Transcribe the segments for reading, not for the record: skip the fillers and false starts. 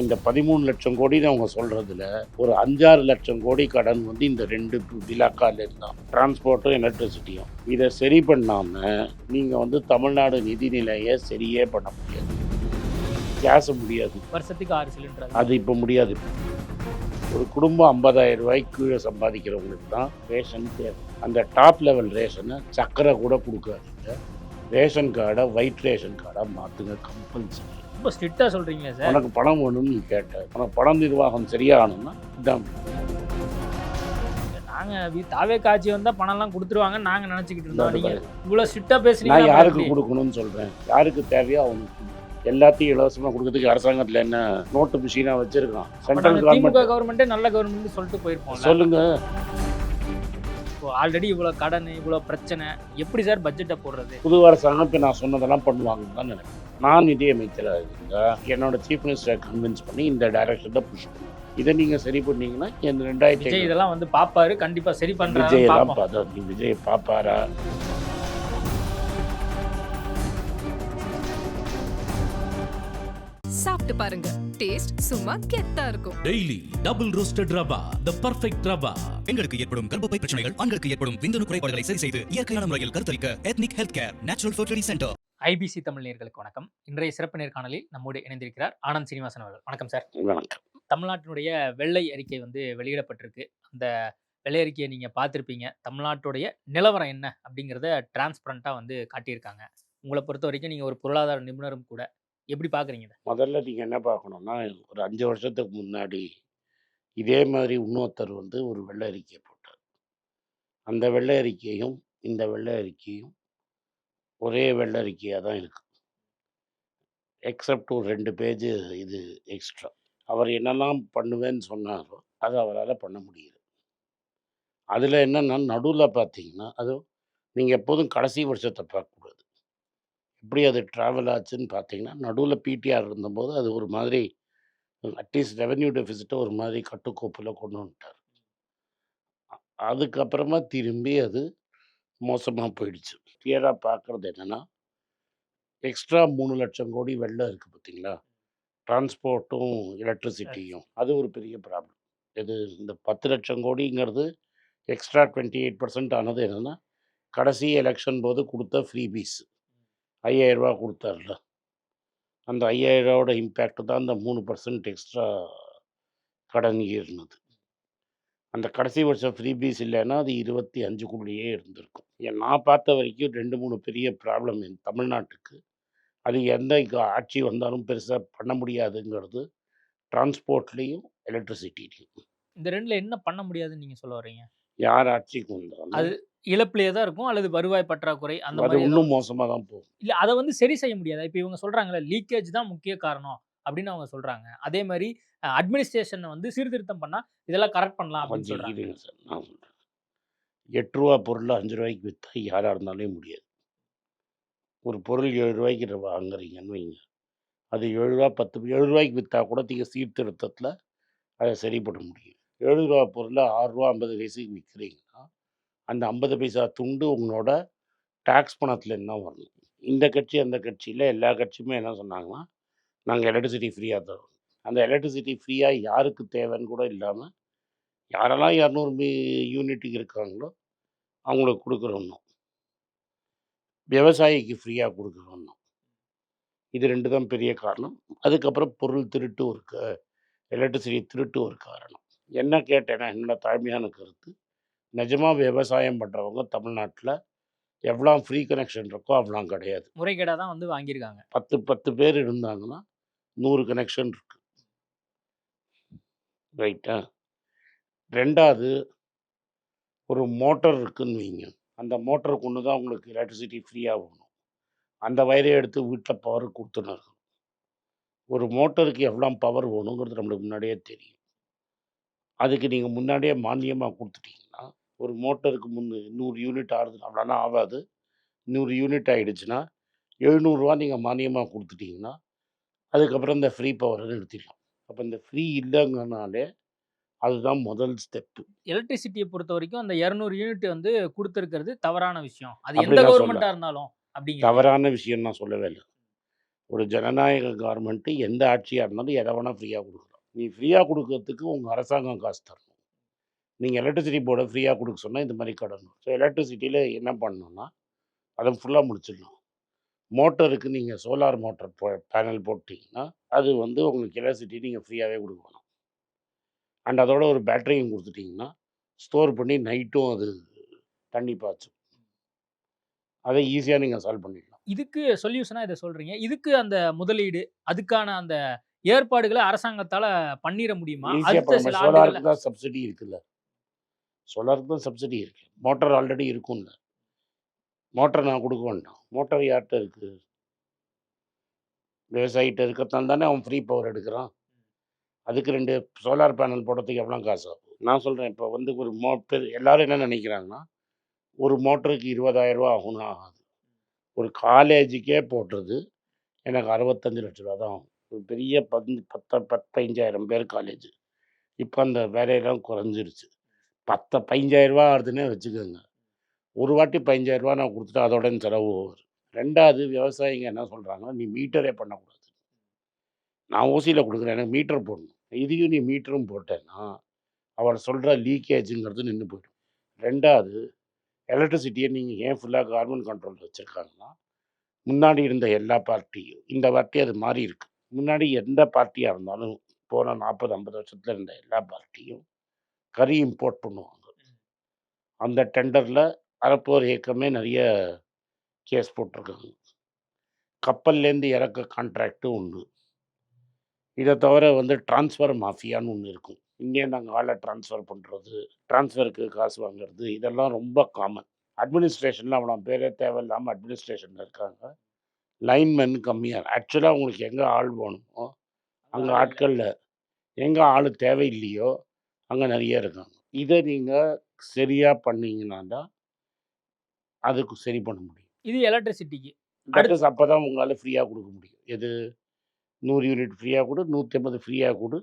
இந்த 13,00,000 கோடின்னு அவங்க சொல்கிறதுல ஒரு 5-6 லட்சம் கோடி கடன் வந்து இந்த 2 இலாக்கால இருந்தான், டிரான்ஸ்போர்ட்டும் எலக்ட்ரிசிட்டியும். இதை சரி பண்ணாமல் நீங்கள் வந்து தமிழ்நாடு நிதிநிலையை சரியே பண்ண முடியாது. கேஸ் முடியாது, வருஷத்துக்கு 6 சிலிண்டர், அது இப்போ முடியாது. ஒரு குடும்பம் 50,000 ரூபாய்க்கு கீழே சம்பாதிக்கிறவங்களுக்கு தான் ரேஷன் தேவை. அந்த டாப் லெவல் ரேஷனை சக்கரை கூட கொடுக்காதீங்க, ரேஷன் கார்டை ஒயிட் ரேஷன் கார்டாக மாற்றுங்க கம்பல்சரி. ரொம்ப ஸ்ட்ரிக்டாக சொல்கிறீங்களா சார்? உனக்கு பணம் வேணும்னு நீ கேட்ட, உனக்கு பணம் நிர்வாகம் சரியாகணும்னா இதான். நாங்கள் தாவே காட்சி வந்தால் பணம்லாம் கொடுத்துருவாங்கன்னு நாங்கள் நினச்சிக்கிட்டு இருந்தோம். நீங்கள் இவ்வளோ ஸ்ட்ரிக்டாக பேசுறீங்க. நான் யாருக்கு கொடுக்கணும்னு சொல்கிறேன், யாருக்கு தேவையோ அவனுக்கு எல்லாத்தையும் இலவசமாக கொடுக்கறதுக்கு அரசாங்கத்தில் என்ன நோட்டு மிஷினாக வச்சுருக்கான்? சென்ட்ரல் கவர்மெண்ட்டே நல்ல கவர்மெண்ட் சொல்லிட்டு போயிருப்போம். சொல்லுங்கள். ஆல்ரெடி இவ்வளோ கடன், இவ்வளோ பிரச்சனை, எப்படி சார் பட்ஜெட்டை போடுறது? புது அரசாங்கம் இப்போ நான் சொன்னதெல்லாம் பண்ணுவாங்கன்னு தான் நினைக்கிறேன். நான் நிதியமைச்சராக இருந்தால் என்னோட சீஃப் மினிஸ்டரை கன்வின்ஸ் பண்ணி இந்த டைரக்ஷனில் புஷ் பண்ணுவேன். இதை நீங்கள் சரி பண்ணீங்கன்னா இந்த 2000 இதெல்லாம் வந்து பார்ப்பாரு, கண்டிப்பாக சரி பண்ணுறாரு. விஜய் எல்லாம் பார்த்தா நீ விஜய் பார்ப்பாரா? சாப்பிட்டு பாருங்க, டேஸ்ட் சும்மா கெத்தா இருக்கும். டெய்லி டபுள் ரோஸ்டட் ரவா, தி பெர்ஃபெக்ட் ரவா. பெண்களுக்கு ஏற்படும் கர்ப்பப்பை பிரச்சனைகள், ஆண்களுக்கு ஏற்படும் விந்தணு குறைபாடுகளை சரி செய்து இயற்கையான முறையில் கருத்தரிக்க ethnic health care natural fertility centre. IBC Tamil நேயர்களுக்கு வணக்கம். இன்றைய சிறப்பு நேர்காணலில் நம்மோடு இணைந்திருக்கிறார் ஆனந்த் சீனிவாசன் அவர்கள். வணக்கம் சார். வணக்கம். தமிழ்நாட்டினுடைய வெள்ளை அறிக்கை வந்து வெளியிடப்பட்டிருக்கு. அந்த வெள்ளை அறிக்கையை நீங்கள் பார்த்துருப்பீங்க. தமிழ்நாட்டுடைய நிலவரம் என்ன அப்படிங்கிறத டிரான்ஸ்பரண்ட்டாக வந்து காட்டியிருக்காங்க. உங்களை பொறுத்த வரைக்கும் நீங்கள் ஒரு பொருளாதார நிபுணரும் கூட, எப்படி பார்க்குறீங்க? முதல்ல நீங்கள் என்ன பார்க்கணுன்னா, ஒரு 5 வருஷத்துக்கு முன்னாடி இதே மாதிரி இன்னொருத்தர் வந்து ஒரு வெள்ளை அறிக்கை போட்டார். அந்த வெள்ளை அறிக்கையும் இந்த வெள்ளை அறிக்கையும் ஒரே வெள்ளை அறிக்கையாக தான் இருக்குது, எக்ஸப்ட் ஒரு 2 பேஜ் இது எக்ஸ்ட்ரா. அவர் என்னெல்லாம் பண்ணுவேன்னு சொன்னாரோ அதை அவரால் பண்ண முடியுது. அதில் என்னென்னா, நடுவில் பார்த்தீங்கன்னா, அதுவும் நீங்கள் எப்போதும் கடைசி வருஷத்தை பார்க்கக்கூடாது. எப்படி அது ட்ராவல் ஆச்சுன்னு பார்த்தீங்கன்னா, நடுவில் பிடிஆர் இருந்தபோது அது ஒரு மாதிரி அட்லீஸ்ட் ரெவென்யூ டெஃபிசிட்டை ஒரு மாதிரி கட்டுக்கோப்பில் கொண்டு வந்துட்டார். அதுக்கப்புறமா திரும்பி அது மோசமாக போயிடுச்சு. கிளியராக பார்க்குறது என்னென்னா, எக்ஸ்ட்ரா 3 லட்சம் கோடி வெள்ளம் இருக்குது பார்த்தீங்களா, டிரான்ஸ்போர்ட்டும் எலக்ட்ரிசிட்டியும். அது ஒரு பெரிய ப்ராப்ளம். இது இந்த 10 லட்சம் கோடிங்கிறது எக்ஸ்ட்ரா 28% ஆனது என்னென்னா, கடைசி எலெக்ஷன் போது கொடுத்த ஃப்ரீ பீஸ் 5,000 ரூபா கொடுத்தார்ல, அந்த 5,000 ரூபாவோட இம்பேக்ட் தான் அந்த 3% எக்ஸ்ட்ரா கடன் ஏறினது. அந்த கடைசி வருஷம் ஃப்ரீ பீஸ் இல்லைன்னா அது 25க்குள்ளேயே இருந்திருக்கும். நான் பார்த்த வரைக்கும் 2-3 பெரிய ப்ராப்ளம் தமிழ்நாட்டுக்கு. அது எந்த ஆட்சி வந்தாலும் பெருசாக பண்ண முடியாதுங்கிறது டிரான்ஸ்போர்ட்லேயும் எலக்ட்ரிசிட்டிலையும். இந்த ரெண்டில் என்ன பண்ண முடியாதுன்னு நீங்கள் சொல்ல வர்றீங்க? யார் ஆட்சிக்கு வந்தாலும் அது இழப்பிலே தான் இருக்கும், அல்லது வருவாய் பற்றாக்குறை அந்த அது மாதிரி இன்னும் மோசமாக தான் போகும். இல்லை, அதை வந்து சரி செய்ய முடியாது. இப்போ இவங்க சொல்கிறாங்களே, லீக்கேஜ் தான் முக்கிய காரணம் அப்படின்னு அவங்க சொல்கிறாங்க. அதே மாதிரி அட்மினிஸ்ட்ரேஷனை வந்து சீர்திருத்தம் பண்ணால் இதெல்லாம் கரெக்ட் பண்ணலாம் அப்படின்னு கொஞ்சம் சொல்கிறாங்க. இருங்க சார், நான் சொல்கிறேன். 8 ரூபா பொருள் 5 ரூபாய்க்கு விற்றா யாராக இருந்தாலும் முடியாது. ஒரு பொருள் 7 ரூபாய்க்கு வாங்குறீங்கன்னு வைங்க, அது 7 ரூபா 7 ரூபாய்க்கு விற்றா கூட நீங்கள் சீர்திருத்தத்தில் அதை சரி பண்ண முடியும். 7 ரூபா பொருளை 6 ரூபா 50 பைசாக்கு விற்கிறீங்கன்னா, அந்த 50 பைசா துண்டு உங்களோட டேக்ஸ் பணத்தில் என்ன வரணும். இந்த கட்சி அந்த கட்சியில் எல்லா கட்சியுமே என்ன சொன்னாங்கன்னா, நாங்கள் எலக்ட்ரிசிட்டி ஃப்ரீயாக தரோம். அந்த எலக்ட்ரிசிட்டி ஃப்ரீயாக யாருக்கு தேவைன்னு கூட இல்லாமல், யாரெல்லாம் 200 யூனிட்டுக்கு இருக்காங்களோ அவங்களுக்கு கொடுக்குறோன்னும், விவசாயிக்கு ஃப்ரீயாக கொடுக்குறோன்னும். இது 2 தான் பெரிய காரணம். அதுக்கப்புறம் பொருள் திருட்டு ஒரு எலக்ட்ரிசிட்டி திருட்டு ஒரு காரணம். என்ன கேட்டேன்னா, என்னோட தாழ்மையான கருத்து, நிஜமாக விவசாயம் பண்ணுறவங்க தமிழ்நாட்டில் எவ்வளோ ஃப்ரீ கனெக்ஷன் இருக்கோ அவ்வளோ கிடையாது. முறைகேடாக தான் வந்து வாங்கியிருக்காங்க. 10 பேர் இருந்தாங்கன்னா 100 கனெக்ஷன் இருக்கு. ரைட்டா? 2வது, ஒரு மோட்டர் இருக்குன்னு வைங்க, அந்த மோட்டருக்கு ஒன்று தான் உங்களுக்கு எலக்ட்ரிசிட்டி ஃப்ரீயாக வேணும். அந்த வயரை எடுத்து வீட்டில் பவர் கொடுத்துன்னு. ஒரு மோட்டருக்கு எவ்வளோ பவர் வேணுங்கிறது நம்மளுக்கு முன்னாடியே தெரியும். அதுக்கு நீங்கள் முன்னாடியே மானியமாக கொடுத்துட்டீங்கன்னா, ஒரு மோட்டருக்கு 100 யூனிட் ஆகுது, அவ்வளோனா ஆகாது. 100 யூனிட் ஆகிடுச்சுன்னா 700 ரூபா நீங்கள் மானியமாக கொடுத்துட்டிங்கன்னா, அதுக்கப்புறம் இந்த ஃப்ரீ பவரை நிறுத்திடலாம். அப்போ இந்த ஃப்ரீ இல்லைங்கனாலே அதுதான் முதல் ஸ்டெப்பு. எலக்ட்ரிசிட்டியை பொறுத்த வரைக்கும் அந்த 200 யூனிட் வந்து கொடுத்துருக்கிறது தவறான விஷயம். அது அப்படி எந்த நான் கவர்மெண்ட்டாக இருந்தாலும் அப்படிங்கிற தவறான விஷயம் நான் சொல்லவே இல்லை. ஒரு ஜனநாயக கவர்மெண்ட்டு எந்த ஆட்சியாக இருந்தாலும் எதை வேணால் ஃப்ரீயாக கொடுக்கலாம். நீ ஃப்ரீயாக கொடுக்கறதுக்கு உங்கள் அரசாங்கம் காசு தரணும். நீங்கள் எலக்ட்ரிசிட்டி போர்டை ஃப்ரீயாக கொடுக்க சொன்னால் இந்த மாதிரி கடன் வரும். ஸோ எலக்ட்ரிசிட்டியில் என்ன பண்ணணும்னா அதை ஃபுல்லாக முடிச்சிடலாம். மோட்டருக்கு நீங்கள் சோலார் மோட்டர் பேனல் போட்டிங்கன்னா அது வந்து உங்களுக்கு எலக்ட்ரிசிட்டி நீங்கள் ஃப்ரீயாகவே கொடுக்கணும். அண்ட் அதோட ஒரு பேட்டரியும் கொடுத்துட்டிங்கன்னா ஸ்டோர் பண்ணி நைட்டும் அது தண்ணி பாய்ச்சும். அதை ஈஸியாக நீங்கள் சால்வ் பண்ணிடலாம். இதுக்கு சொல்யூஷனா இத சொல்றீங்க. இதுக்கு அந்த முதலீடு, அதுக்கான அந்த ஏற்பாடுகள அரசாங்கத்தால பண்ணிற முடியுமா? ஈஸியாக அடுத்த பண்ண சில ஆண்டுகள்ல சோலாருக்கு தான் சப்சிடி இருக்குல்ல. சோலாருக்கு தான் சப்சிடி இருக்குது. மோட்டார் ஆல்ரெடி இருக்கும்ல. மோட்டர் நான் கொடுக்க வேண்டாம். மோட்டார் யார்கிட்ட இருக்குது? விவசாயிகிட்ட இருக்கிறதுனால தானே அவன் ஃப்ரீ பவர் எடுக்கிறான். அதுக்கு 2 சோலார் பேனல் போடுறதுக்கு எவ்வளோ காசு ஆகும்? நான் சொல்கிறேன், இப்போ வந்து ஒரு மோட்டர் எல்லாரும் என்ன நினைக்கிறாங்கன்னா, ஒரு மோட்டருக்கு ரூ. 20,000 ஆகும்னா ஆகாது. ஒரு காலேஜுக்கே போடுறது எனக்கு 65 லட்ச ரூபா தான் ஆகும். ஒரு பெரிய 15,000 பேர் காலேஜ். இப்போ அந்த வேலையெல்லாம் குறைஞ்சிருச்சு. 15,000 ஆகுதுன்னே வச்சுக்கோங்க. ஒரு வாட்டி 15,000 நான் கொடுத்துட்டா அதோட என் செலவு ஓவர். 2வது விவசாயிங்க என்ன சொல்கிறாங்கன்னா, நீ மீட்டரே பண்ணக்கூடாது. நான் ஓசியில் கொடுக்குறேன், எனக்கு மீட்டர் போடணும். இதையும் நீ மீட்டரும் போட்டேன்னா அவர் சொல்கிற லீக்கேஜுங்கிறது நின்று போயிடும். 2வது எலக்ட்ரிசிட்டியை நீங்கள் ஏன் ஃபுல்லாக கவர்மெண்ட் கண்ட்ரோலில் வச்சுருக்காங்கன்னா, முன்னாடி இருந்த எல்லா பார்ட்டியும் இந்த வாட்டி அது மாறி இருக்கு. முன்னாடி எந்த பார்ட்டியாக இருந்தாலும் போன 40-50 வருஷத்தில் இருந்த எல்லா பார்ட்டியும் கறி இம்போர்ட் பண்ணுவாங்க. அந்த டெண்டரில் அறப்போர் இயக்கமே நிறைய கேஸ் போட்டிருக்காங்க. கப்பல்லேருந்து இறக்க கான்ட்ராக்டும் உண்டு. இதை தவிர வந்து டிரான்ஸ்ஃபர் மாஃபியான்னு ஒன்று இருக்கும். இங்கே நாங்கள் ஆளை ட்ரான்ஸ்ஃபர் பண்ணுறது, ட்ரான்ஸ்ஃபருக்கு காசு வாங்குறது, இதெல்லாம் ரொம்ப காமன். அட்மினிஸ்ட்ரேஷனில் அவ்வளோ பேரே தேவையில்லாமல் அட்மினிஸ்ட்ரேஷனில் இருக்காங்க. லைன்மென் கம்மியாக. ஆக்சுவலாக உங்களுக்கு எங்கே ஆள் வேணுமோ அங்கே ஆட்களில் எங்கே ஆள் தேவையில்லையோ அங்கே நிறைய இருக்காங்க. இதை நீங்கள் சரியாக பண்ணீங்கன்னா தான் அதுக்கு சரி பண்ண முடியும். இது எலக்ட்ரிசிட்டிக்கு. தட் இஸ் அப்போ தான் உங்களால் ஃப்ரீயாக கொடுக்க முடியும். எது 100 யூனிட் ஃப்ரீயாக கொடு, 150 ஃப்ரீயாக கொடு,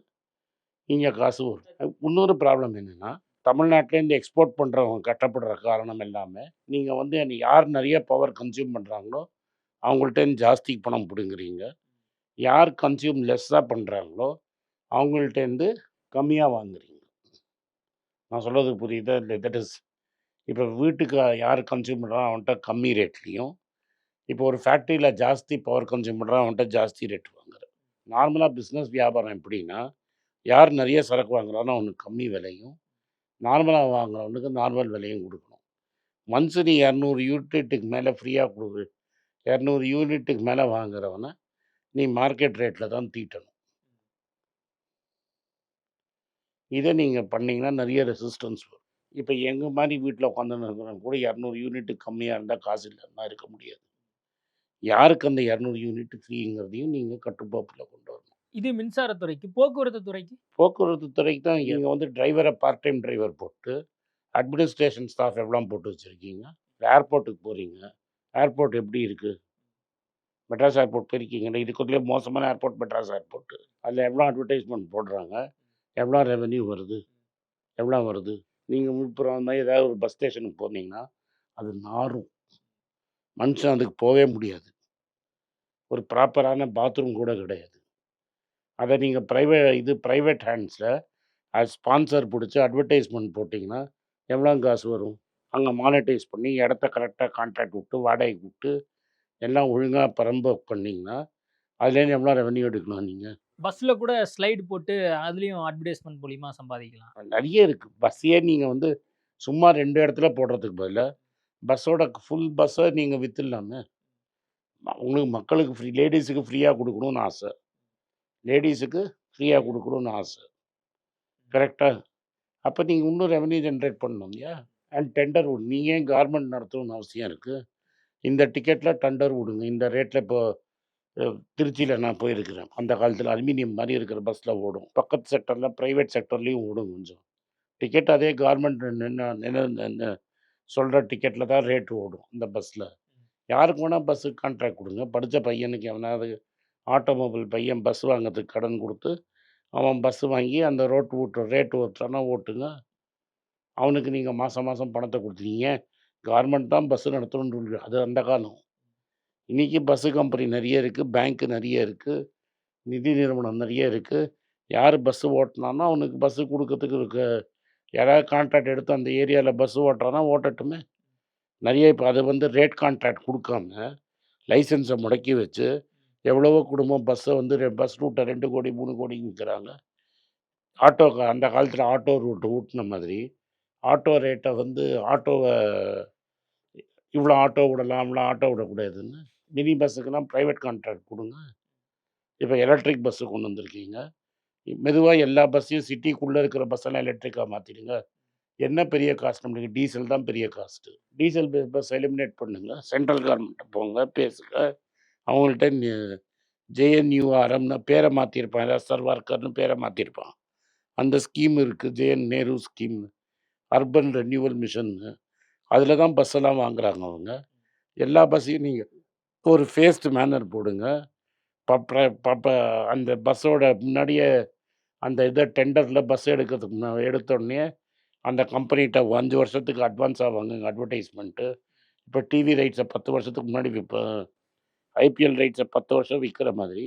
இங்கே காசு வரும். இன்னொரு ப்ராப்ளம் என்னென்னா, தமிழ்நாட்டிலேருந்து எக்ஸ்போர்ட் பண்ணுறவங்க கஷ்டப்படுற காரணம் எல்லாமே நீங்கள் வந்து யார் நிறைய பவர் கன்சியூம் பண்ணுறாங்களோ அவங்கள்ட்டேருந்து ஜாஸ்தி பணம் பிடுங்குறீங்க. யார் கன்சியூம் லெஸ்ஸாக பண்ணுறாங்களோ அவங்கள்ட்டேருந்து கம்மியாக வாங்குறீங்க. நான் சொல்கிறது புரியுதா? இல்லை, தட் இஸ் இப்போ வீட்டுக்கு யார் கன்சியூம் பண்ணுறான் அவன்கிட்ட கம்மி ரேட்லேயும், இப்போ ஒரு ஃபேக்ட்ரியில் ஜாஸ்தி பவர் கன்சியூம் பண்ணுறான் அவன்கிட்ட ஜாஸ்தி ரேட் வாங்குறேன். நார்மலாக பிஸ்னஸ் வியாபாரம் எப்படின்னா, யார் நிறைய சரக்கு வாங்குறானோ அவனுக்கு கம்மி விலையும், நார்மலாக வாங்குறவனுக்கு நார்மல் விலையும் கொடுக்கணும். மந்த்ஸ் நீ 200 யூனிட்டுக்கு மேலே ஃப்ரீயாக கொடு, 200 யூனிட்டுக்கு மேலே வாங்குறவனை நீ மார்க்கெட் ரேட்டில் தான் தீட்டணும். இதை நீங்கள் பண்ணிங்கன்னா நிறைய ரெசிஸ்டன்ஸ் வரும். இப்போ எங்கள் மாதிரி வீட்டில் உட்காந்துன்னு இருக்கிறவங்க கூட 200 யூனிட்டுக்கு கம்மியாக இருந்தால் காசு இல்லைன்னா இருக்க முடியாது. யாருக்கு அந்த 200 யூனிட் ஃப்ரீங்கிறதையும் நீங்கள் கட்டுப்பாட்டில் கொண்டு வரணும். இது மின்சாரத்துறைக்கு. போக்குவரத்து துறைக்கு? போக்குவரத்து துறைக்கு தான் நீங்கள் வந்து டிரைவரை பார்ட் டைம் டிரைவர் போட்டு, அட்மினிஸ்ட்ரேஷன் ஸ்டாஃப் எவ்வளோ போட்டு வச்சுருக்கீங்க. ஏர்போர்ட்டுக்கு போகிறீங்க, ஏர்போர்ட் எப்படி இருக்குது? மெட்ராஸ் ஏர்போர்ட் போயிருக்கீங்களா? இதுக்குள்ளே மோசமான ஏர்போர்ட் மெட்ராஸ் ஏர்போர்ட்டு. அதில் எவ்வளோ அட்வர்டைஸ்மெண்ட் போடுறாங்க, எவ்வளோ ரெவென்யூ வருது, எவ்வளோ வருது? நீங்கள் விழுப்புரம் அந்த மாதிரி ஏதாவது ஒரு பஸ் ஸ்டேஷனுக்கு போனீங்கன்னா அது நாறும். மனுஷன் அதுக்கு போகவே முடியாது. ஒரு ப்ராப்பரான பாத்ரூம் கூட கிடையாது. அதை நீங்கள் ப்ரைவேட் ஹேண்ட்ஸில் அது ஸ்பான்சர் பிடிச்சி அட்வர்டைஸ்மெண்ட் போட்டிங்கன்னா எவ்வளோ காசு வரும்? அங்கே மானிட்டைஸ் பண்ணி இடத்த கரெக்டாக கான்ட்ராக்ட் விட்டு வாடகைக்கு விட்டு எல்லாம் ஒழுங்காக பரம்பக் பண்ணிங்கன்னா அதுலேருந்து எவ்வளோ ரெவென்யூ எடுக்கணும் நீங்கள்? பஸ்ல கூட ஸ்லைடு போட்டு அதுலயும் அட்வர்டைஸ்மென்ட் மூலியமா சம்பாதிக்கலாம். நிறைய இருக்குது. பஸ்ஸே நீங்கள் வந்து சும்மா 2 இடத்துல போடுறதுக்கு பதிலாக பஸ்ஸோட ஃபுல் பஸ்ஸை நீங்கள் விற்றுலாமே. உங்களுக்கு மக்களுக்கு ஃப்ரீ, லேடிஸுக்கு ஃப்ரீயாக கொடுக்கணும்னு ஆசை, லேடிஸுக்கு ஃப்ரீயாக கொடுக்கணும்னு ஆசை, கரெக்டாக? அப்போ நீங்கள் இன்னும் ரெவென்யூ ஜென்ரேட் பண்ணணும் இல்லையா? அண்ட் டெண்டர் விடும். நீங்கள் ஏன் கார்மெண்ட் நடத்தணும்னு அவசியம் இருக்குது? இந்த டிக்கெட்டில் டெண்டர் விடுங்க. இந்த ரேட்டில் இப்போ திருச்சியில் நான் போயிருக்கிறேன். அந்த காலத்தில் அலுமினியம் மாதிரி இருக்கிற பஸ்ஸில் ஓடும். பக்கத்து செக்டரில் ப்ரைவேட் செக்டர்லேயும் ஓடும். கொஞ்சம் டிக்கெட் அதே கவர்மெண்ட் சொல்கிற டிக்கெட்டில் தான் ரேட் ஓடும் அந்த பஸ்ஸில். யாருக்கு வேணால் பஸ்ஸுக்கு கான்ட்ராக்ட் கொடுங்க. படித்த பையனுக்கு எவனாவது ஆட்டோமொபைல் பையன் பஸ் வாங்கிறதுக்கு கடன் கொடுத்து அவன் பஸ்ஸு வாங்கி அந்த ரேட் ஓட்டுறானா ஓட்டுங்க. அவனுக்கு நீங்கள் மாதம் மாதம் பணத்தை கொடுத்துருக்கீங்க. கவர்மெண்ட் தான் பஸ்ஸு நடத்தணும்னு சொல்லி அது அந்த காலம். இன்றைக்கி பஸ்ஸு கம்பெனி நிறைய இருக்குது, பேங்க்கு நிறைய இருக்குது, நிதி நிறுவனம் நிறைய இருக்குது. யார் பஸ்ஸு ஓட்டினானோ அவனுக்கு பஸ்ஸு கொடுக்கறதுக்கு இருக்க யாராவது கான்ட்ராக்ட் எடுத்து அந்த ஏரியாவில் பஸ்ஸு ஓட்டுறான்னா ஓட்டட்டுமே. நிறைய இப்போ அது வந்து ரேட் கான்ட்ராக்ட் கொடுக்காம லைசன்ஸை முடக்கி வச்சு எவ்வளவோ குடும்பம் பஸ்ஸை வந்து பஸ் ரூட்டை 2 கோடி 3 கோடிக்கு விற்கிறாங்க. ஆட்டோ அந்த காலத்தில் ஆட்டோ ரூட் ஊட்டின மாதிரி ஆட்டோ ரேட்டை வந்து ஆட்டோவை இவ்வளோ ஆட்டோ விடலாம், இவ்வளோ ஆட்டோ விடக்கூடாதுன்னு மினி பஸ்ஸுக்கெல்லாம் ப்ரைவேட் கான்ட்ராக்ட் கொடுங்க. இப்போ எலக்ட்ரிக் பஸ்ஸு கொண்டு வந்திருக்கீங்க. மெதுவாக எல்லா பஸ்ஸையும் சிட்டிக்குள்ளே இருக்கிற பஸ்ஸெல்லாம் எலக்ட்ரிக்காக மாற்றிடுங்க. என்ன பெரிய காஸ்ட் நம்மளுக்கு? டீசல் தான் பெரிய காஸ்ட்டு. டீசல் பஸ் எலிமினேட் பண்ணுங்க. சென்ட்ரல் கவர்மெண்ட்டை போங்க, பேசுங்க. அவங்கள்ட்ட ஜேஎன்யூஆர்எம்னு பேரை மாற்றிருப்பான், ஏதாவது சர்வார்கர்னு பேரை மாற்றிருப்பான். அந்த ஸ்கீம் இருக்குது, JN Nehru scheme, urban renewal மிஷன்னு. அதில் தான் பஸ்ஸெல்லாம் வாங்குறாங்க அவங்க. எல்லா பஸ்ஸையும் நீங்கள் ஒரு ஃபேஸ்டு மேனர் போடுங்க. அந்த பஸ்ஸோட முன்னாடியே அந்த இதை டெண்டரில் பஸ் எடுக்கிறதுக்கு எடுத்தோடனே அந்த கம்பெனிகிட்ட 5 வருஷத்துக்கு அட்வான்ஸாக வாங்குங்க அட்வர்டைஸ்மெண்ட்டு. இப்போ டிவி ரைட்ஸை 10 வருஷத்துக்கு முன்னாடி ஐபிஎல் ரைட்ஸை 10 வருஷம் விற்கிற மாதிரி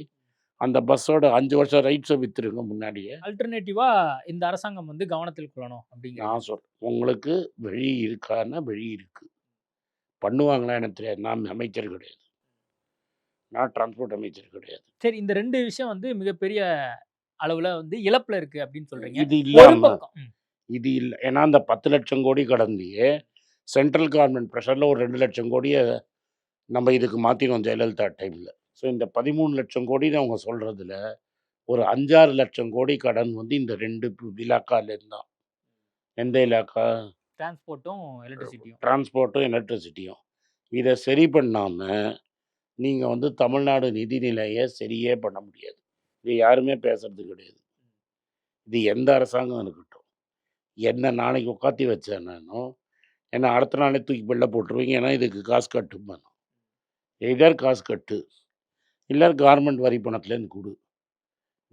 அந்த பஸ்ஸோட 5 வருஷம் ரைட்ஸை விற்றுருங்க முன்னாடியே. அல்டர்னேட்டிவா இந்த அரசாங்கம் வந்து கவனத்தில் கொள்ளணும் அப்படிங்கிற நான் உங்களுக்கு வழி இருக்கான்னா வழி இருக்குது. பண்ணுவாங்களா எனக்கு தெரியாது. நான் அமைச்சர் கிடையாது, நான் டிரான்ஸ்போர்ட் அமைச்சர் கிடையாது. சரி, இந்த 2 விஷயம் வந்து மிகப்பெரிய அளவுல வந்து இழப்புல இருக்கு அப்படின்னு சொல்றீங்க. இது ஒரு இல்லாமல் பக்கம் இது இல்லை. ஏன்னா அந்த 10 லட்சம் கோடி கடந்தையே சென்ட்ரல் கவர்மெண்ட் ப்ரெஷரில் ஒரு 2 லட்சம் கோடியை நம்ம இதுக்கு மாற்றினோம் ஜெயலலிதா டைமில். ஸோ இந்த 13 லட்சம் கோடின்னு அவங்க சொல்கிறதுல ஒரு 5-6 லட்சம் கோடி கடன் வந்து இந்த 2 இலாக்காலேருந்து தான். எந்த இலாக்கா? டிரான்ஸ்போர்ட்டும் எலக்ட்ரிசிட்டியும். டிரான்ஸ்போர்ட்டும் எலக்ட்ரிசிட்டியும். இதை சரி பண்ணாமல் நீங்கள் வந்து தமிழ்நாடு நிதிநிலையை சரியே பண்ண முடியாது. இது யாருமே பேசுறது கிடையாது. இது எந்த அரசாங்கம் இருக்கட்டும். என்ன நாளைக்கு உட்காத்தி வச்சேன் நானும், ஏன்னா அடுத்த நாளே தூக்கி வெளில போட்டுருவீங்க. ஏன்னா இதுக்கு காசு கட்டுமானோம். எதர் காசு கட்டு, இல்லை கார்மெண்ட் வரி பணத்துலேருந்து கொடு.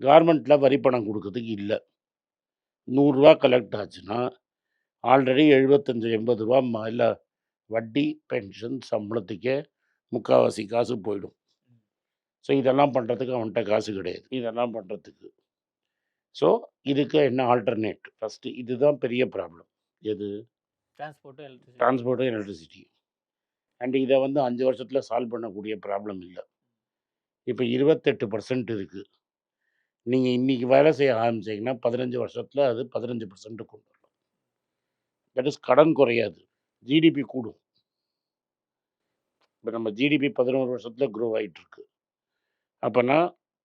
கார்மெண்ட்டில் வரி பணம் கொடுக்கறதுக்கு இல்லை. 100 ரூபா கலெக்ட் ஆச்சுன்னா ஆல்ரெடி 75-80 ரூபா இல்லை வட்டி, பென்ஷன், சம்பளத்துக்கே முக்கால்வாசி காசு போயிடும். ஸோ இதெல்லாம் பண்ணுறதுக்கு அவன்கிட்ட காசு கிடையாது, இதெல்லாம் பண்ணுறதுக்கு. ஸோ இதுக்கு என்ன ஆல்டர்னேட்? ஃபஸ்ட்டு இதுதான் பெரிய ப்ராப்ளம். எது? டிரான்ஸ்போர்ட்டும் எலக்ட்ரிசிட்டி. அண்ட் இதை வந்து 5 வருஷத்தில் சால்வ் பண்ணக்கூடிய ப்ராப்ளம் இல்லை. இப்போ 28% இருக்குது. நீங்கள் இன்றைக்கி வேலை செய்ய ஆரம்பிச்சிங்கன்னா 15 வருஷத்தில் அது 15% கொண்டு வரலாம். தட் இஸ் கடன் குறையாது, ஜிடிபி கூடும். இப்போ நம்ம ஜிடிபி 11 வருஷத்தில் க்ரோ ஆகிட்டுருக்கு. அப்போனா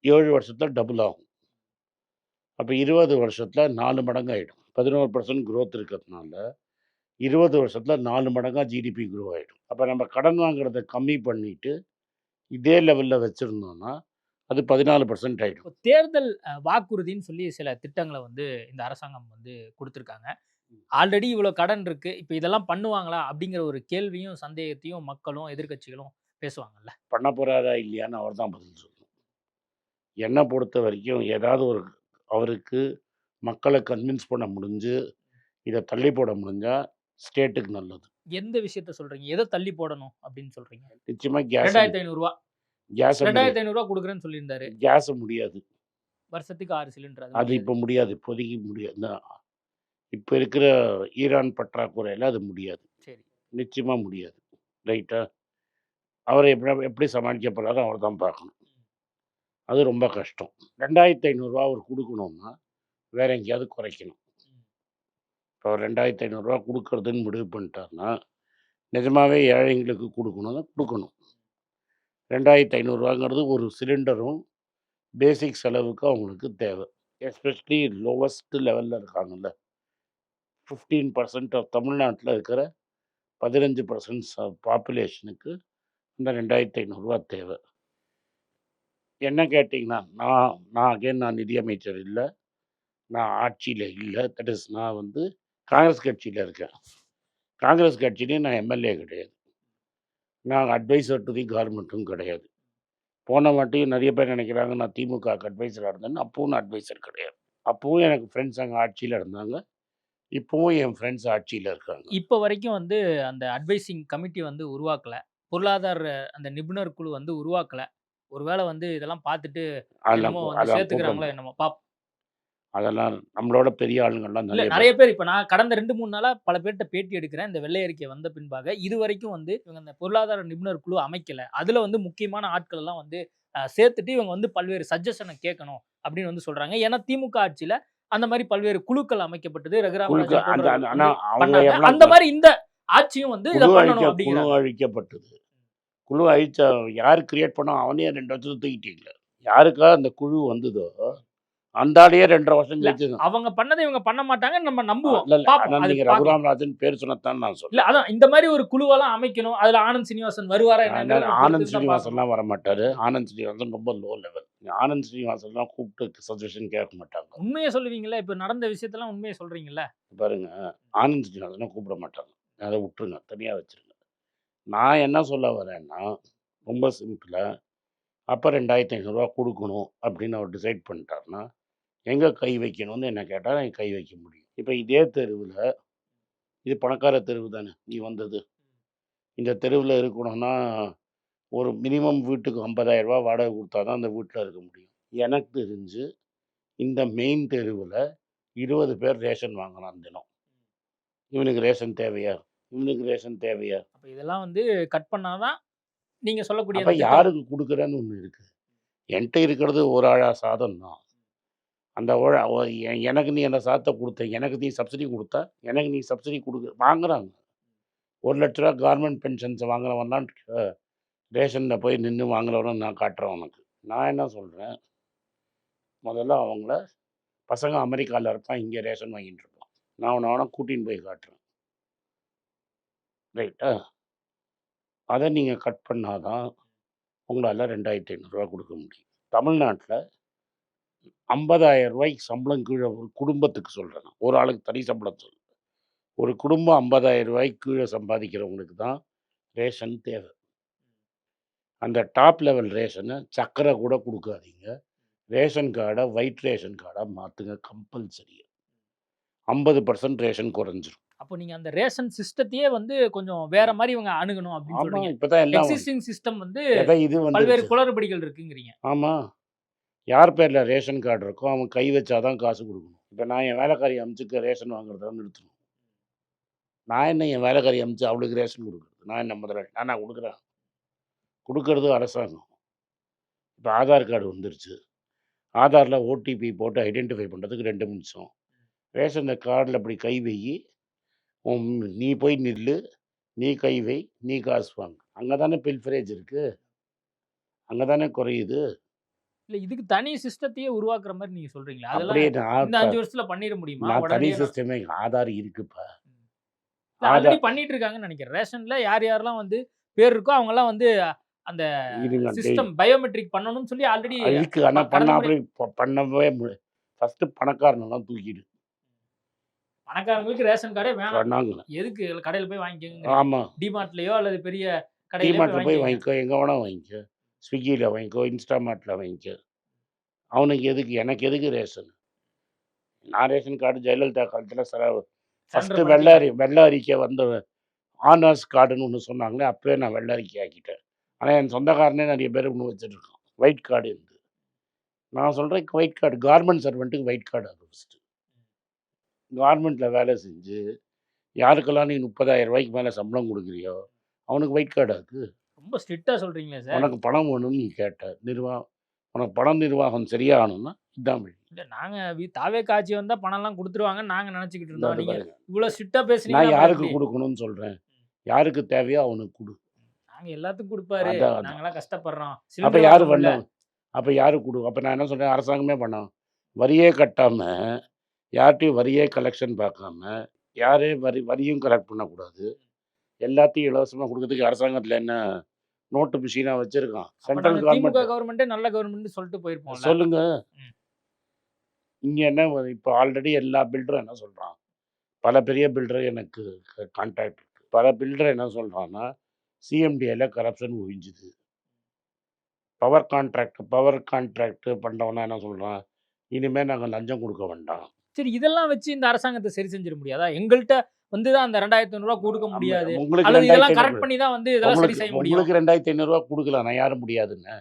7 வருஷத்தில் டபுள் ஆகும். அப்போ 20 வருஷத்தில் 4 மடங்கு ஆகிடும். 11% க்ரோத் இருக்கிறதுனால 20 வருஷத்தில் 4 மடங்காக ஜிடிபி க்ரோ ஆகிடும். அப்போ நம்ம கடன் வாங்குறத கம்மி பண்ணிவிட்டு இதே லெவலில் வச்சுருந்தோம்னா அது 14% ஆகிடும். தேர்தல் வாக்குறுதின்னு சொல்லி சில திட்டங்களை வந்து இந்த அரசாங்கம் வந்து கொடுத்துருக்காங்க. ஆல்ரெடி இவ்வளோ கடன் இருக்கு, இப்போ இதெல்லாம் பண்ணுவாங்களா அப்படிங்கிற ஒரு கேள்வியும் சந்தேகத்தையும் மக்களும் எதிர்க்கட்சிகளும் பேசுவாங்கல்ல. பண்ண போகிறாரா இல்லையான்னு அவர் தான் பதில் சொல்லணும். என்னை பொறுத்த வரைக்கும் ஏதாவது ஒரு அவருக்கு மக்களை கன்வின்ஸ் பண்ண முடிஞ்சு இதை தள்ளி போட முடிஞ்சால் ஸ்டேட்டுக்கு நல்லது. எந்த விஷயத்த சொல்றீங்க? எதை தள்ளி போடணும் அப்படின்னு சொல்றீங்க? நிச்சயமாக கேஸ் 2500 ரூபா கேஸ் 2500 ரூபா கொடுக்குறேன்னு சொல்லியிருந்தாரு. கேஸ் முடியாது, வருஷத்துக்கு 6 சிலிண்டர். அது இப்போ முடியாது, இப்போதைக்கு முடியாது. இப்போ இருக்கிற ஈரான் பற்றாக்குறையில் அது முடியாது. சரி, நிச்சயமாக முடியாது. ரைட்டா? அவரை எப்படி சமாளிக்க போகிறாரோ அவர் தான் பார்க்கணும். அது ரொம்ப கஷ்டம். 2500 ரூபா அவர் கொடுக்கணும்னா வேற எங்கேயாவது குறைக்கணும். இப்போ 2500 ரூபா கொடுக்கறதுன்னு முடிவு பண்ணிட்டாருன்னா நிஜமாகவே ஏழைங்களுக்கு கொடுக்கணும்னா கொடுக்கணும். 2500 ரூபாங்கிறது ஒரு சிலிண்டரும் பேசிக் செலவுக்கு அவங்களுக்கு தேவை. எஸ்பெஷலி லோவஸ்ட் லெவலில் இருக்காங்கல்ல, 15% தமிழ்நாட்டில் இருக்கிற 15% பாப்புலேஷனுக்கு இந்த 2500 ரூபா தேவை. என்ன கேட்டிங்கன்னா நான் நிதியமைச்சர் இல்லை, நான் ஆட்சியில் இல்லை. தட் இஸ் நான் வந்து காங்கிரஸ் கட்சியில் இருக்கேன். காங்கிரஸ் கட்சியிலையும் நான் எம்எல்ஏ கிடையாது, நான் அட்வைசர் டு தி கவர்மெண்ட்டும் கிடையாது. போன வாட்டியும் நிறைய பேர் நினைக்கிறாங்க நான் திமுகவுக்கு அட்வைசராக இருந்தேன்னு. அப்பவும் நான் அட்வைசர் கிடையாது. அப்பவும் எனக்கு ஃப்ரெண்ட்ஸ் அங்கே ஆட்சியில் இருந்தாங்க, இப்போவும் என் ஃப்ரெண்ட்ஸ் ஆட்சியில் இருக்காங்க. இப்போ வரைக்கும் வந்து அந்த அட்வைசிங் கமிட்டி வந்து உருவாக்கல. பொருளாதார அந்த நிபுணர் குழு வந்து உருவாக்கல. ஒருவேளை வந்து இதெல்லாம் பார்த்துட்டு அதெல்லாம் என்னமோ கூ- வந்து அதெல்லாம் சேர்த்துக்கிறாங்களோ கூப்பிட என்னமோ அதெல்லாம் நம்மளோட பெரிய ஆளுங்கள்லாம் இல்ல நிறைய நெறைய பேர். பேர் இப்ப நான் கடந்த 2, 3 நாளா பல பேர்ட்ட பேட்டி எடுக்கிறேன். இந்த வெள்ளை அறிக்கை வந்த பின்பாக. இதுவரைக்கும் வந்து இவங்க அந்த பொருளாதார நிபுணர் குழு அமைக்கல. அதுல வந்து முக்கியமான ஆட்கள் எல்லாம் வந்து சேர்த்துட்டு இவங்க வந்து பல்வேறு சஜஷன கேட்கணும் அப்படின்னு வந்து சொல்றாங்க. ஏன்னா திமுக ஆட்சியில அந்த மாரி பல்வேறு குழுக்கள் அமைக்கப்பட்டது. ரகுராம் குழுக்க ராஜன் அந்த போன்றவர்கள் ஆனா வந்து அவங்க பண்ணாங்க. எவ்வளோ அந்த மாரி இந்த ஆட்சியும் வந்து இத குழு பண்ணணும் குழு அப்படிங்கிறாங்க. அழிக்கப்பட்டது. குழு அழிச்ச யார் கிரியேட் பண்ணா அவனே 2 வருஷத்துல தூக்கிட்டீங்களே. யாருக்கா அந்த குழு வந்ததோ அந்த ஆளையே 2.5 வருஷம் இல்ல கழிச்சு அவங்க பண்ணத இவங்க பண்ண மாட்டாங்கன்னு நம்ம நம்புவோம். இல்ல இல்ல பார்ப்போம். ஆனால் அது நீங்க பார்க்கலாம். ரகுராம் ராஜன் பேர் சொன்னதான் நான் இல்ல சொல்றேன். அதான் இந்த மாரி ஒரு குழுவெல்லாம் அமைக்கணும். அதுல ஆனந்த் சீனிவாசன் வருவாரா என்னங்கிறத நம்ம ஆனந்த் பொறுத்து தான் பார்க்கணும். ஸ்ரீனிவாசன்லாம் வர மாட்டாரு. ஆனந்த் ஸ்ரீனிவாசன் ரொம்ப லோ லெவல். ஆனந்த் ஸ்ரீனிவாசன்லாம் கூப்பிட்டு சஜஷன் கேட்க மாட்டாங்க. உண்மைய சொல்லுவீங்கல்ல. இப்ப நடந்த விஷயத்தெல்லாம் உண்மைய சொல்றீங்கல்ல. பாருங்க, ஆனந்த் ஸ்ரீனிவாசனை கூப்பிட மாட்டாங்க. அதை விட்டுருங்க, தனியா வச்சிருங்க. நான் என்ன சொல்ல வரேன்னா, ரொம்ப சிம்பிளா, அப்ப ரூ. 2,500 குடுக்கணும் அப்படின்னு அவர் டிசைட் பண்ணிட்டாருன்னா, எங்க கை வைக்கணும்னு என்ன கேட்டா, நான் கை வைக்க முடியும். இப்ப இதே தெருவுல, இது பணக்கார தெருவு தானே நீ வந்தது. இந்த தெருவுல இருக்கணும்னா, ஒரு மினிமம் வீட்டுக்கு ரூ. 50,000 வாடகை குடுத்தா தான் அந்த வீட்ல இருக்க முடியும். எனக்கு தெரிஞ்சு, இந்த மெயின் தெருவுல 20 பேர் ரேஷன் வாங்குறான் தினம். இவனுக்கு ரேஷன் தேவையா? இவனுக்கு ரேஷன் தேவையா? அப்ப இதெல்லாம் வந்து கட் பண்ணா தான் நீங்க சொல்லக்கூடிய அப்ப அந்த திட்டம். யாருக்கு குடுக்குறேன்னு ஒண்ணு இருக்கு. என்ட்ட இருக்கிறது ஒரு ஆழா சாதம் தான். அந்த ஒழ ஒ எனக்கு நீ அந்த சாதத்த குடுத்த, எனக்கு நீ சப்சிடி குடுத்தா, எனக்கு நீ சப்சிடி வாங்குறாங்க. ரூ. 1,00,000 கவர்மெண்ட் பென்ஷன்ஸ் வாங்குறவன்லாம் ரேஷன்ல போய் நின்னு வாங்குறவன நான் காட்டுறேன் உனக்கு. நான் என்ன சொல்றேன், முதல்ல அவங்கள பசங்க அமெரிக்கால இருப்பான், இங்க ரேஷன் வாங்கிட்டு இருப்பான். நான் அவன கூட்டின்னு போய் காட்டுறேன். ரைட்டா? அத நீங்க கட் பண்ணா தான் உங்களால ரூ. 2,500 குடுக்க முடியும். தமிழ்நாட்ல ரூ. 50,000 சம்பளம் கீழ ஒரு குடும்பத்துக்கு சொல்றேன் நான். ஒரு ஆளுக்கு தனி சம்பளம் சொல்லல. ஒரு குடும்பம் ரூ. 50,000 கீழ சம்பாதிக்கிறவங்களுக்கு தான் ரேஷன் தேவை. அந்த டாப் லெவல் ரேஷன சர்க்கரை கூட குடுக்காதீங்க. ரேஷன் கார்ட ஒயிட் ரேஷன் கார்டா மாத்துங்க கம்பல்சரியா. 50% ரேஷன் குறைஞ்சிரும். அப்போ நீங்க அந்த ரேஷன் சிஸ்டத்தையே வந்து கொஞ்சம் வேற மாரி இவங்க அணுகணும் அப்படின்னு ஆமா, சொல்றீங்க. இப்ப தான் எல்லாம் எக்ஸிஸ்டிங் சிஸ்டம் வந்து இது பல்வேறு வந்துருச்சு. குளறுபடிகள் இருக்குங்கிறீங்க. ஆமா. யார் பேர்ல ரேஷன் கார்டு இருக்கோ, அவன் கை வச்சா தான் காசு குடுக்கணும். இப்ப நான் என் வேலைக்காரி அனுப்பிச்சு ரேஷன் வாங்குறத நிறுத்தணும். நான் என்ன என் வேலைக்காரி அனுப்பிச்சு அவளுக்கு ரேஷன் குடுக்குறது? நான் என்ன முதலாளி? நானா குடுக்குறேன்? குடுக்குறது அரசாங்கம். இப்ப ஆதார் கார்டு வந்துருச்சு. ஆதார்ல ஓடிபி போட்டு ஐடென்டிஃபை பண்றதுக்கு 2 நிமிஷம். ரேஷன் கார்டுல இப்படி கை வையி, நீ போய் நில்லு, நீ கை வை, நீ காசு வாங்கு. அங்க தானே பில்ஃபரேஜ் இருக்கு. அங்க தானே குறையுது. இல்ல இதுக்கு தனி சிஸ்டத்தையே உருவாக்குற மாரி நீங்க சொல்றீங்களா? அதெல்லாம் அப்படியே நான் இந்த 5 வருஷத்துல பண்ணிட முடியுமா? நான் தனி உடனடியா சிஸ்டமே ஆதார் இருக்குப்பா. ஆல்ரெடி ஆதார் பண்ணிட்டு இருக்காங்கன்னு நினைக்கிறேன். ரேஷன்ல யார் யாரெல்லாம் வந்து பேர் இருக்கோ அவங்கலாம் வந்து அந்த இருங்க சிஸ்டம் பயோமெட்ரிக் பண்ணணும்னு சொல்லி ஆல்ரெடி இருக்கு. ஆனா கடந்த முறை பண்ணவே ஃபர்ஸ்ட் பணக்காரனெல்லாம் தூக்கிடு. பணக்காரங்களுக்கு ரேஷன் கார்டே வேணாம். பண்ணாங்க. எதுக்கு கடையில போய் வாங்கிக்கங்க. ஆமா. டிமார்ட்லயோ அல்லது பெரிய கடையில போய் டிமார்ட்ல போய் வாங்கிக்கங்க. வாங்கிக்கோ, எங்க வேணா வாங்கிக்கோ. ஸ்விக்கியில வாங்கிக்கோ, இன்ஸ்டாமார்ட்ல வாங்கிக்கோ. அவனுக்கு எதுக்கு? எனக்கு எதுக்கு ரேஷன்? நான் ரேஷன் கார்டு ஜெயலலிதா காலத்துல ஃபர்ஸ்ட் சரண்டர் பண்ணிட்டீங்க. வெள்ள அறிக்கை வந்த ஆனர்ஸ் கார்டுன்னு ஒண்ணு சொன்னாங்களே, அப்பவே நான் வெள்ள அறிக்கை ஆக்கிட்டேன். ஆனா என் சொந்தக்காரனே நிறைய பேர் இன்னும் வச்சிருக்கான். ஒயிட் கார்டு இருந்து. நான் சொல்றேன் ஒயிட் கார்டு கார்மெண்ட் சர்வெண்ட்டுக்கு ஒயிட் கார்டு அது ஃபர்ஸ்ட். கார்மெண்ட்ல வேலை செஞ்சு யாருக்கெல்லாம் நீ ரூ. 30,000 மேல சம்பளம் குடுக்குறியோ, அவனுக்கு ஒயிட் கார்டு அது. ரொம்ப ஸ்ட்ரிக்ட்டா சொல்றீங்களே சார். உனக்கு பணம் வேணும்னு நீ கேட்ட. உனக்கு பணம் நிர்வாகம் சரியாகணும்னா இதான் வழி. இல்ல நாங்க தாவேக்கா ஆட்சி வந்தா பணம்லாம் குடுத்துருவாங்கன்னு நாங்க நினைச்சுக்கிட்டு இந்த இருந்தோம். வந்து நீங்க பாருங்க. இவ்வளவு ஸ்ட்ரிக்ட்டா நான் பேசுனீங்கன்னா யாருக்கு எப்படி? குடுக்கணும்னு சொல்றேன். யாருக்கு தேவையோ அவனுக்கு குடு. நாங்க எல்லாத்துக்கும் குடுப்பாரு. அதான். நாங்கலாம் கஷ்டப்படுறோம். அப்ப சிலிண்டர் யாரு வாங்க முடியல. பண்ணணும்? அப்ப யாரு குடு? அப்ப நான் என்ன சொல்றேன், அரசாங்கமே பண்ணணும். வரியே கட்டாம, யார்ட்டயும் வரியே கலெக்ஷன் பார்க்காம, யாரே வரியும் கலெக்ட் பண்ணக்கூடாது. எல்லாத்தையும் இலவசமா குடுக்கறதுக்கு அரசாங்கத்துல என்ன நோட்டு மிஷினா வச்சிருக்கான்? அப்ப சென்ட்ரல் நாங்க கவர்மெண்ட் திமுக கவர்மெண்ட்டே நல்ல கவர்மெண்ட்னு சொல்லிட்டு போயிருப்போம்ல. சொல்லுங்க. ம். இங்க என்ன இப்ப ஆல்ரெடி எல்லா பில்டரும் என்ன சொல்றான்? பல பெரிய பில்டர் எனக்கு கான்டாக்ட் இருக்கு. பல பில்டர் என்ன சொல்றான்னா, சிஎம்டிஏல கரப்ஷன் ஒழிஞ்சுது. பவர் கான்ட்ராக்ட் பண்றவனா என்ன சொல்றான்? இனிமே நாங்க லஞ்சம் குடுக்க வேண்டாம். சரி இதெல்லாம் வச்சு இந்த அரசாங்கத்த சரி செஞ்சிட முடியாதா? எங்கள்ட்ட வந்து தான் அந்த 2500 ரூபா கொடுக்க முடியாது உங்களுக்கு அல்லது இதெல்லாம் 2500 கரெக்ட் பண்ணி தான் வந்து இதெல்லாம் சரி செய்ய முடியும். உங்களுக்கு 2500 கொடுக்கலாம், நான் யாரும் முடியாதுன்னு.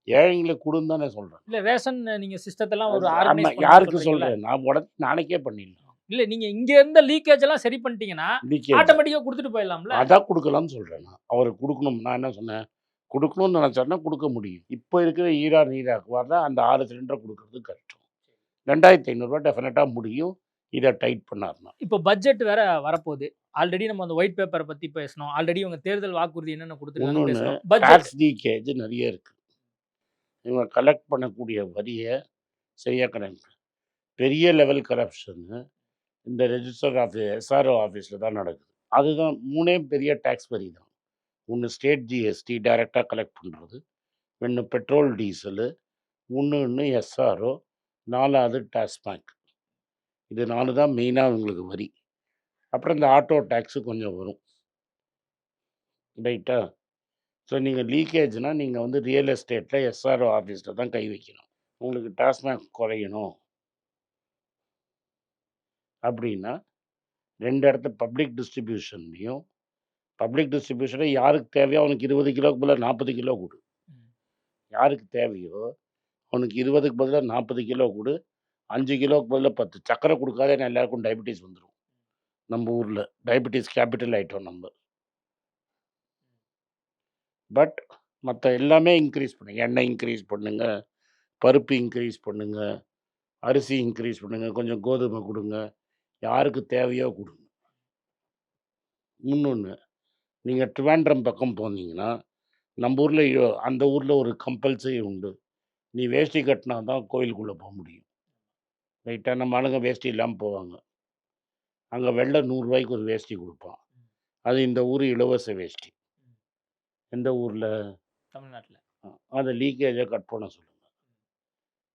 ஏழைங்களுக்கு கொடுன்னு தானே சொல்றேன். இல்ல ரேஷன் நீங்க சிஸ்டத்தெல்லாம் ஒரு ஆமா, ஆர்கனைஸ் யாருக்கு சொல்றேன்? நான் உடனே நாளைக்கே பண்ணிடலாம். இல்ல நீங்க இங்க இருந்த லீக்கேஜ் எல்லாம் சரி பண்ணிட்டீங்கன்னா Leakage. ஆட்டோமேட்டிக்கா கொடுத்துட்டு போயிடலாம்ல. அதான் கொடுக்கலாம்னு சொல்றேன் நான். அவருக்கு கொடுக்கணும். நான் என்ன சொன்னேன்? கொடுக்கணும்னு நினைச்சாருன்னா கொடுக்க முடியும். இப்போ இருக்கிற ஈரா நீராக்கு வரல அந்த 6 சிலிண்டர் கொடுக்கறது கஷ்டம். 2500 டெஃபினட்டா முடியும். இதை டைட் பண்ணாருன்னா. இப்போ பட்ஜெட் வேற வரப்போகுது. ஆல்ரெடி நம்ம அந்த ஒயிட் பேப்பரை பத்தி பேசணும். ஆல்ரெடி இவங்க தேர்தல் வாக்குறுதி என்னென்ன கொடுத்துருக்காங்க இன்னொன்று பேசணும். பட்ஜெட் டாக்ஸ் லீக்கேஜ் நிறைய இருக்கு. இவங்க கலெக்ட் பண்ணக்கூடிய வரியை சரியாக கணக்கு. பெரிய லெவல் கரப்ஷன்னு இந்த ரெஜிஸ்டர் ஆஃபீஸ் எஸ்ஆர்ஓ ஆஃபீஸில் தான் நடக்குது. அதுதான் 3 பெரிய டேக்ஸ் வரி தான். ஒன்று ஸ்டேட் ஜிஎஸ்டி டைரெக்டாக கலெக்ட் பண்ணுறது, ஒன்று பெட்ரோல் டீசலு, இன்னொன்று எஸ்ஆர்ஓ, 4வது டாஸ்மாக். இது 4 தான் மெயினாக உங்களுக்கு வரி. அப்புறம் இந்த ஆட்டோ டேக்ஸு கொஞ்சம் வரும், ரைட்டா? ஸோ நீங்கள் லீக்கேஜ்னால் நீங்கள் வந்து ரியல் எஸ்டேட்டில் எஸ்ஆர்ஓ ஆஃபீஸில் தான் கை வைக்கணும். உங்களுக்கு டாஸ்மாக் குறையணும் அப்படின்னா 2 இடத்த பப்ளிக் டிஸ்ட்ரிபியூஷன்லையும், பப்ளிக் டிஸ்ட்ரிபியூஷனை யாருக்கு தேவையோ அவனுக்கு 20 கிலோக்கு பதிலாக 40 கிலோ கொடு. யாருக்கு தேவையோ அவனுக்கு 20க்கு பதிலாக 40 கிலோ கொடு. 5 கிலோக்கு பதிலாக 10. சக்கரை கொடுக்காத எல்லாருக்கும் டயபிட்டிஸ் வந்துடும். நம்ம ஊரில் டயபிட்டிஸ் கேபிட்டல் ஆகிட்டோம் நம்ம. பட் மற்ற எல்லாமே இன்க்ரீஸ் பண்ணுங்க. எண்ணெய் இன்க்ரீஸ் பண்ணுங்க, பருப்பு இன்க்ரீஸ் பண்ணுங்க, அரிசி இன்க்ரீஸ் பண்ணுங்க, கொஞ்சம் கோதுமை கொடுங்க, யாருக்கு தேவையோ கொடுங்க. இன்னொன்று, நீங்கள் ட்ரிவாண்ட்ரம் பக்கம் போனீங்கன்னா நம்ம ஊரில் அந்த ஊரில் ஒரு கம்பல்சரி உண்டு. நீ வேஷ்டி கட்டினா தான் கோயிலுக்குள்ளே போக முடியும், ரைட்டாக? நம்ம ஆளுங்க வேஷ்டி இல்லாமல் போவாங்க. அங்கே வெள்ளை 100 ரூபாய்க்கு ஒரு வேஷ்டி கொடுப்பான். அது இந்த ஊர் இலவச வேஷ்டி. எந்த ஊரில்? தமிழ்நாட்டில். அந்த லீக்கேஜை கட் பண்ண சொல்லுங்கள்.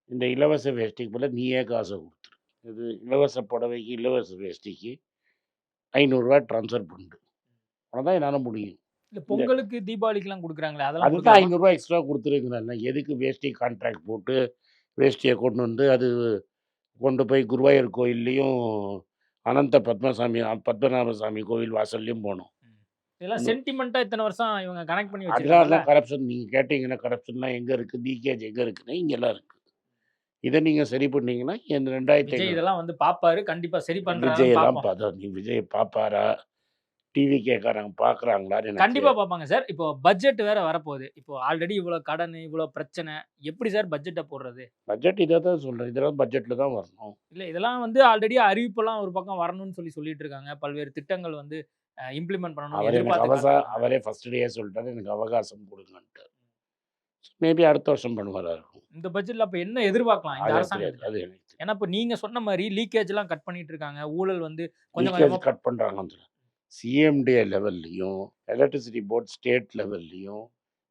இந்த இலவச வேஷ்டிக்கு பதிலாக நீயே காசை கொடுத்துரு. இது இலவச புடவைக்கு இலவச வேஷ்டிக்கு 500 ரூபா ட்ரான்ஸ்ஃபர் பண்ணிடு. அவ்வளோதான் என்னால் முடியும். இல்ல பொங்கலுக்கு தீபாவளிக்குலாம் கொடுக்குறாங்களே அதெல்லாம் அதுதான் கொடுக்கலாமா? 500 ரூபா எக்ஸ்ட்ரா கொடுத்துருக்குறேன். எதுக்கு வேஷ்டி கான்ட்ராக்ட் போட்டு வேஷ்டியை கொண்டு வந்து அது கொண்டு போய் குருவாயூர் கோயில்லையும் அனந்த பத்மநாபசாமி கோயில் வாசல்லையும் போனோம். இதெல்லாம் இன்னும் சென்டிமெண்ட்டாக இத்தனை வருஷம் இவங்க கனெக்ட் பண்ணி அதெல்லாம் வச்சிருக்காங்கல்ல. தான் கரப்ஷன். நீங்கள் கேட்டிங்கன்னா கரப்ஷன்லாம் எங்கே இருக்குது, லீக்கேஜ் எங்கே இருக்குன்னா இங்கெல்லாம் இருக்குது. இதை நீங்கள் சரி பண்ணீங்கன்னா இந்த விஜய் 2500 இதெல்லாம் வந்து பாப்பாரு, கண்டிப்பா சரி பண்றாருன்னு விஜய் எல்லாம் பார்ப்போம். பார்த்தா நீ விஜய் பார்ப்பாரா? டிவி கேட்குறாங்க பார்க்குறாங்களான்னு எனக்கு கண்டிப்பா பார்ப்பாங்க சார். இப்போ பட்ஜெட் வேற வரப்போகுது. இப்போ ஆல்ரெடி இவ்வளோ கடன், இவ்வளோ பிரச்சனை, எப்படி சார் பட்ஜெட்டை போடுறது? பட்ஜெட் இதை தான் சொல்கிறேன். இதெல்லாம் பட்ஜெட்டில் தான் வரணும். இல்ல இதெல்லாம் வந்து ஆல்ரெடி அறிவிப்பெல்லாம் ஒரு பக்கம் வரணும்னு சொல்லிட்டு இருக்காங்க. பல்வேறு திட்டங்கள் வந்து இம்ப்ளிமெண்ட் பண்ணணும்னு அவர் எனக்கு எதிர்பார்த்துட்டு அவரே ஃபர்ஸ்ட் டேயே சொல்லிட்டாரு எனக்கு அவகாசம் கொடுங்கன்ட்டு. மேபி அடுத்த வருஷம் பண்ணுவாரா இருக்கும். இந்த பட்ஜெட்ல அப்ப என்ன எதிர்பார்க்கலாம் இந்த அது தெரியாது. அரசாங்கத்துக்கு? அது எனக்கு தெரியாது. ஏன்னா இப்போ நீங்க சொன்ன மாதிரி லீக்கேஜ் எல்லாம் கட் பண்ணிட்டு இருக்காங்க. ஊழல் வந்து கொஞ்சம் லீக்கேஜ் கொஞ்சமா கட் பண்ணுறாங்கன்னு சொல்ல சிஎம்டிஏ லெவல்லையும் எலக்ட்ரிசிட்டி போர்ட் ஸ்டேட் லெவல்லையும்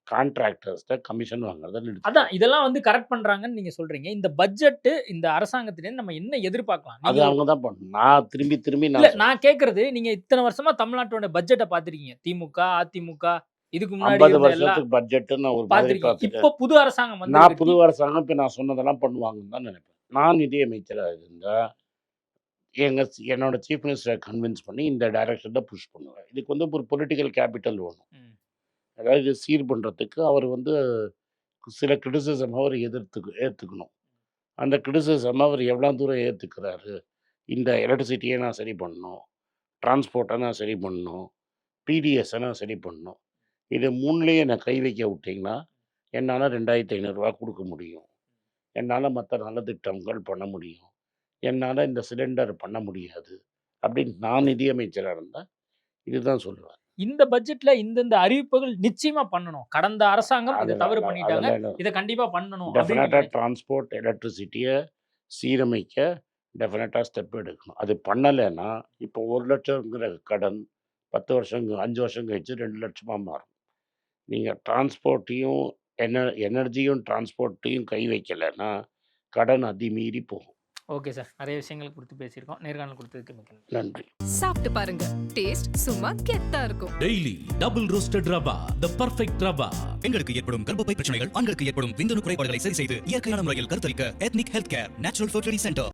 கான்ட்ராக்டர்ஸ்ட கமிஷன் வாங்குறத அதான் நிறுத்திட்டாங்க. இதெல்லாம் வந்து கரெக்ட் பண்றாங்கன்னு நீங்க சொல்றீங்க. இந்த பட்ஜெட் இந்த அரசாங்கத்திலேருந்து நம்ம என்ன எதிர்பார்க்கலாம்? அது நீங்க அவங்க தான் பண்ணணும். நான் திரும்பி இல்ல நான் சொல்றேன். நான் கேக்குறது, நீங்க இத்தனை வருஷமா தமிழ்நாட்டோட பட்ஜெட்டை பார்த்திருக்கீங்க. திமுக, அதிமுக, இதுக்கு முன்னாடி 50 இருந்த எல்லாம் வருஷத்துக்கு பட்ஜெட் நான் ஒரு மாதிரி பார்த்திருக்கீங்க. பார்த்துட்டேன். இப்போ புது அரசாங்கம் வந்து நான் புது அரசாங்கம் இப்போ நான் சொன்னதெல்லாம் பண்ணுவாங்கன்னு தான் நினைப்பேன். நான் நிதியமைச்சராக இருந்தால் என்னோட சீஃப் மினிஸ்டரை கன்வின்ஸ் பண்ணி இந்த டைரக்ஷனில் புஷ் பண்ணுவேன். இதுக்கு வந்து ஒரு பொலிட்டிக்கல் கேபிட்டல் வேணும். ம். அதாவது இது சீர் பண்ணுறதுக்கு அவர் வந்து சில கிரிட்டிசிசம் அவர் ஏற்றுக்கணும். அந்த கிரிட்டிசிசம் அவர் எவ்வளோ தூரம் ஏற்றுக்கிறாரு. இந்த எலக்ட்ரிசிட்டியை நான் சரி பண்ணணும், டிரான்ஸ்போர்ட்டை நான் சரி பண்ணணும், பிடிஎஸை நான் சரி பண்ணணும். இது 3லேயே நான் கை வைக்க விட்டிங்கன்னா என்னால் 2500 ரூபா கொடுக்க முடியும். என்னால் மற்ற நலத்திட்டங்கள் பண்ண முடியும். என்னால் இந்த சிலிண்டர் பண்ண முடியாது அப்படின்னு நான் நிதியமைச்சராக இருந்தால் இதுதான் சொல்லுவேன். இந்த பட்ஜெட்ல இந்தந்த அறிவிப்புகள் நிச்சயமா பண்ணணும். கடந்த அரசாங்கம் இதை தவறு அதெல்லாம் பண்ணிட்டாங்க. அதெல்லாம் இதை கண்டிப்பா பண்ணணும் அப்படின்னு டெஃபினட்டாக நீங்க டிரான்ஸ்போர்ட் எலக்ட்ரிசிட்டியை சீரமைக்க டெஃபினட்டாக ஸ்டெப் எடுக்கணும். அது பண்ணலைன்னா இப்போ 1 லட்சங்கிற கடன் 10 வருஷம் 5 வருஷம் கழிச்சு 2 லட்சமாக மாறும். நீங்கள் டிரான்ஸ்போர்ட்டையும் எனர்ஜியும் டிரான்ஸ்போர்ட்டையும் கை வைக்கலைன்னா கடன் அதிமீறி போகும். Okay sir. நிறைய விஷயங்கள் கொடுத்து பேசியிருக்கோம். நேர்காணல் கொடுத்ததுக்கு மிக்க நன்றி. நன்றி. சாப்பிட்டு பாருங்க, டேஸ்ட் சும்மா கெத்தா இருக்கும். Daily double roasted rava the perfect rava. பெண்களுக்கு ஏற்படும் கர்ப்பப்பை பிரச்சனைகள், ஆண்களுக்கு ஏற்படும் விந்தணு குறைபாடுகளை சரி செய்து இயற்கையான முறையில் கருத்தரிக்க ethnic health care natural fertility centre.